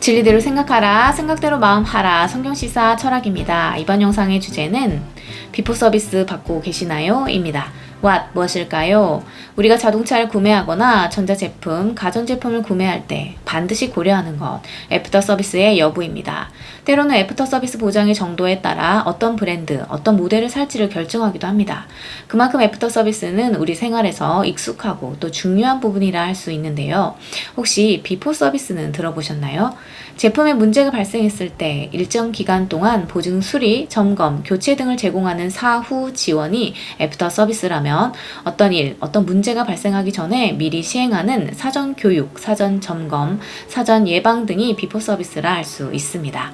진리대로 생각하라, 생각대로 마음하라, 성경시사 철학입니다. 이번 영상의 주제는 비포 서비스 받고 계시나요? 입니다. What, 무엇일까요? 우리가 자동차를 구매하거나 전자제품, 가전제품을 구매할 때 반드시 고려하는 것, 애프터 서비스의 여부입니다. 때로는 애프터 서비스 보장의 정도에 따라 어떤 브랜드, 어떤 모델을 살지를 결정하기도 합니다. 그만큼 애프터 서비스는 우리 생활에서 익숙하고 또 중요한 부분이라 할 수 있는데요. 혹시 비포 서비스는 들어보셨나요? 제품에 문제가 발생했을 때 일정 기간 동안 보증 수리, 점검, 교체 등을 제공하는 사후 지원이 애프터 서비스라면 어떤 일, 어떤 문제가 발생하기 전에 미리 시행하는 사전 교육, 사전 점검, 사전 예방 등이 비포 서비스라 할 수 있습니다.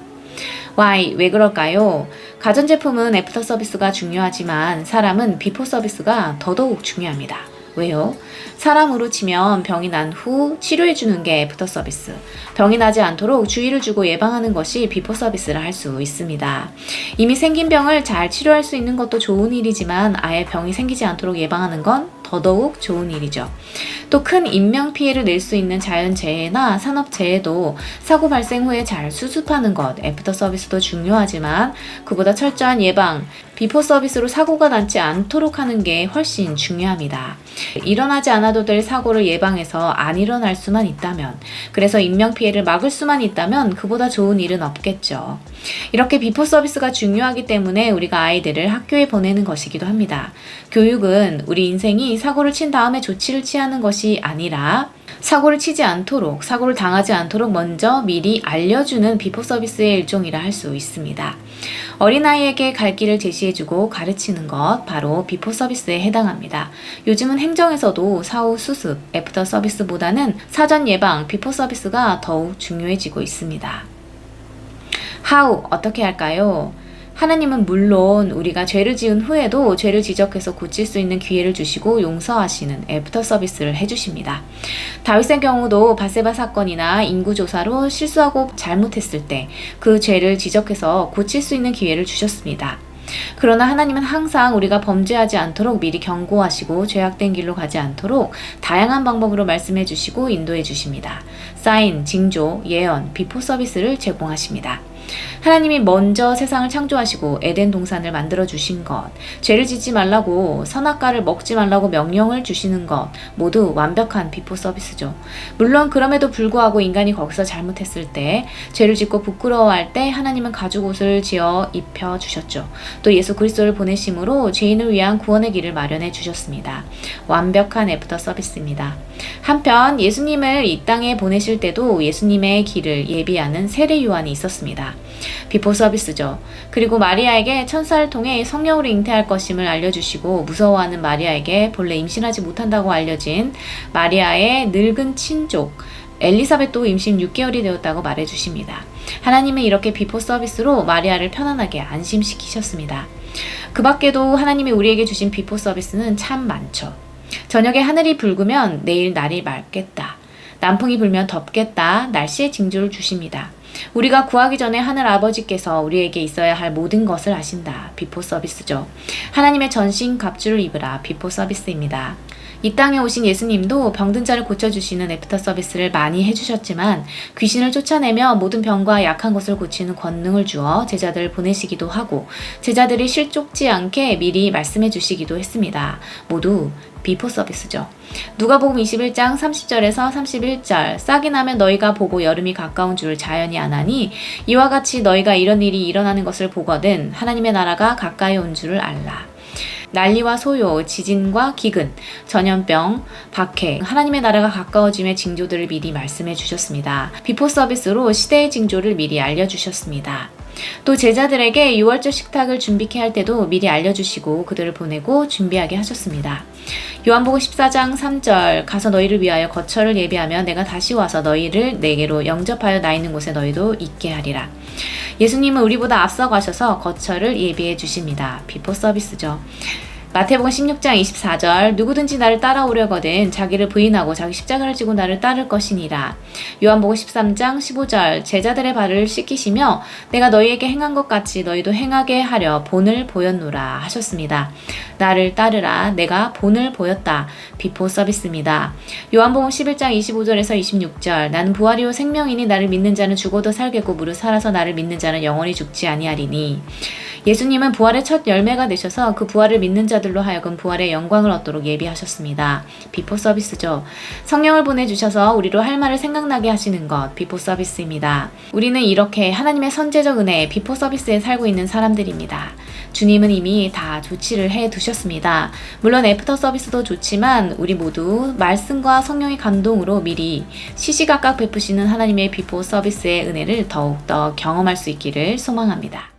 Why? 왜 그럴까요? 가전제품은 애프터 서비스가 중요하지만 사람은 비포 서비스가 더더욱 중요합니다. 왜요? 사람으로 치면 병이 난 후 치료해주는 게 애프터 서비스. 병이 나지 않도록 주의를 주고 예방하는 것이 비포 서비스라 할 수 있습니다. 이미 생긴 병을 잘 치료할 수 있는 것도 좋은 일이지만 아예 병이 생기지 않도록 예방하는 건 더더욱 좋은 일이죠. 또 큰 인명피해를 낼 수 있는 자연재해나 산업재해도 사고 발생 후에 잘 수습하는 것, 애프터 서비스도 중요하지만 그보다 철저한 예방, 비포 서비스로 사고가 나지 않도록 하는 게 훨씬 중요합니다. 일어나지 않아도 될 사고를 예방해서 안 일어날 수만 있다면, 그래서 인명피해를 막을 수만 있다면 그보다 좋은 일은 없겠죠. 이렇게 비포 서비스가 중요하기 때문에 우리가 아이들을 학교에 보내는 것이기도 합니다. 교육은 우리 인생이 사고를 친 다음에 조치를 취하는 것이 아니라 사고를 치지 않도록, 사고를 당하지 않도록 먼저 미리 알려주는 비포 서비스의 일종이라 할 수 있습니다. 어린아이에게 갈 길을 제시해주고 가르치는 것, 바로 비포 서비스에 해당합니다. 요즘은 행정에서도 사후 수습, 애프터 서비스보다는 사전 예방, 비포 서비스가 더욱 중요해지고 있습니다. How? 어떻게 할까요? 하나님은 물론 우리가 죄를 지은 후에도 죄를 지적해서 고칠 수 있는 기회를 주시고 용서하시는 애프터 서비스를 해주십니다. 다윗의 경우도 밧세바 사건이나 인구조사로 실수하고 잘못했을 때 그 죄를 지적해서 고칠 수 있는 기회를 주셨습니다. 그러나 하나님은 항상 우리가 범죄하지 않도록 미리 경고하시고 죄악된 길로 가지 않도록 다양한 방법으로 말씀해 주시고 인도해 주십니다. 사인, 징조, 예언, 비포 서비스를 제공하십니다. 하나님이 먼저 세상을 창조하시고 에덴 동산을 만들어 주신 것, 죄를 짓지 말라고 선악과를 먹지 말라고 명령을 주시는 것 모두 완벽한 비포 서비스죠. 물론 그럼에도 불구하고 인간이 거기서 잘못했을 때, 죄를 짓고 부끄러워할 때 하나님은 가죽옷을 지어 입혀 주셨죠. 또 예수 그리스도를 보내심으로 죄인을 위한 구원의 길을 마련해 주셨습니다. 완벽한 애프터 서비스입니다. 한편 예수님을 이 땅에 보내실 때도 예수님의 길을 예비하는 세례 요한이 있었습니다. 비포 서비스죠. 그리고 마리아에게 천사를 통해 성령으로 잉태할 것임을 알려주시고 무서워하는 마리아에게 본래 임신하지 못한다고 알려진 마리아의 늙은 친족 엘리사벳도 임신 6개월이 되었다고 말해주십니다. 하나님은 이렇게 비포 서비스로 마리아를 편안하게 안심시키셨습니다. 그 밖에도 하나님이 우리에게 주신 비포 서비스는 참 많죠. 저녁에 하늘이 붉으면 내일 날이 맑겠다. 남풍이 불면 덥겠다. 날씨의 징조를 주십니다. 우리가 구하기 전에 하늘 아버지께서 우리에게 있어야 할 모든 것을 아신다. 비포 서비스죠. 하나님의 전신 갑주를 입으라. 비포 서비스입니다. 이 땅에 오신 예수님도 병든 자를 고쳐주시는 애프터 서비스를 많이 해주셨지만 귀신을 쫓아내며 모든 병과 약한 것을 고치는 권능을 주어 제자들을 보내시기도 하고 제자들이 실족지 않게 미리 말씀해 주시기도 했습니다. 모두 비포 서비스죠. 누가복음 21장 30절에서 31절 싹이 나면 너희가 보고 여름이 가까운 줄을 자연히 아나니 이와 같이 너희가 이런 일이 일어나는 것을 보거든 하나님의 나라가 가까이 온 줄을 알라. 난리와 소요, 지진과 기근, 전염병, 박해, 하나님의 나라가 가까워짐의 징조들을 미리 말씀해 주셨습니다. 비포 서비스로 시대의 징조를 미리 알려주셨습니다. 또 제자들에게 6월절 식탁을 준비케 할 때도 미리 알려주시고 그들을 보내고 준비하게 하셨습니다. 요한복음 14장 3절 가서 너희를 위하여 거처를 예비하며 내가 다시 와서 너희를 내게로 영접하여 나 있는 곳에 너희도 있게 하리라. 예수님은 우리보다 앞서 가셔서 거처를 예비해 주십니다. 비포 서비스죠. 마태복음 16장 24절 누구든지 나를 따라오려거든 자기를 부인하고 자기 십자가를 지고 나를 따를 것이니라. 요한복음 13장 15절 제자들의 발을 씻기시며 내가 너희에게 행한 것 같이 너희도 행하게 하려 본을 보였노라 하셨습니다. 나를 따르라. 내가 본을 보였다. 비포 서비스입니다. 요한복음 11장 25절에서 26절 나는 부활이요 생명이니 나를 믿는 자는 죽어도 살겠고 무릇 살아서 나를 믿는 자는 영원히 죽지 아니하리니. 예수님은 부활의 첫 열매가 되셔서 그 부활을 믿는 자들로 하여금 부활의 영광을 얻도록 예비하셨습니다. 비포 서비스죠. 성령을 보내주셔서 우리로 할 말을 생각나게 하시는 것, 비포 서비스입니다. 우리는 이렇게 하나님의 선제적 은혜, 비포 서비스에 살고 있는 사람들입니다. 주님은 이미 다 조치를 해두셨습니다. 물론 애프터 서비스도 좋지만 우리 모두 말씀과 성령의 감동으로 미리 시시각각 베푸시는 하나님의 비포 서비스의 은혜를 더욱더 경험할 수 있기를 소망합니다.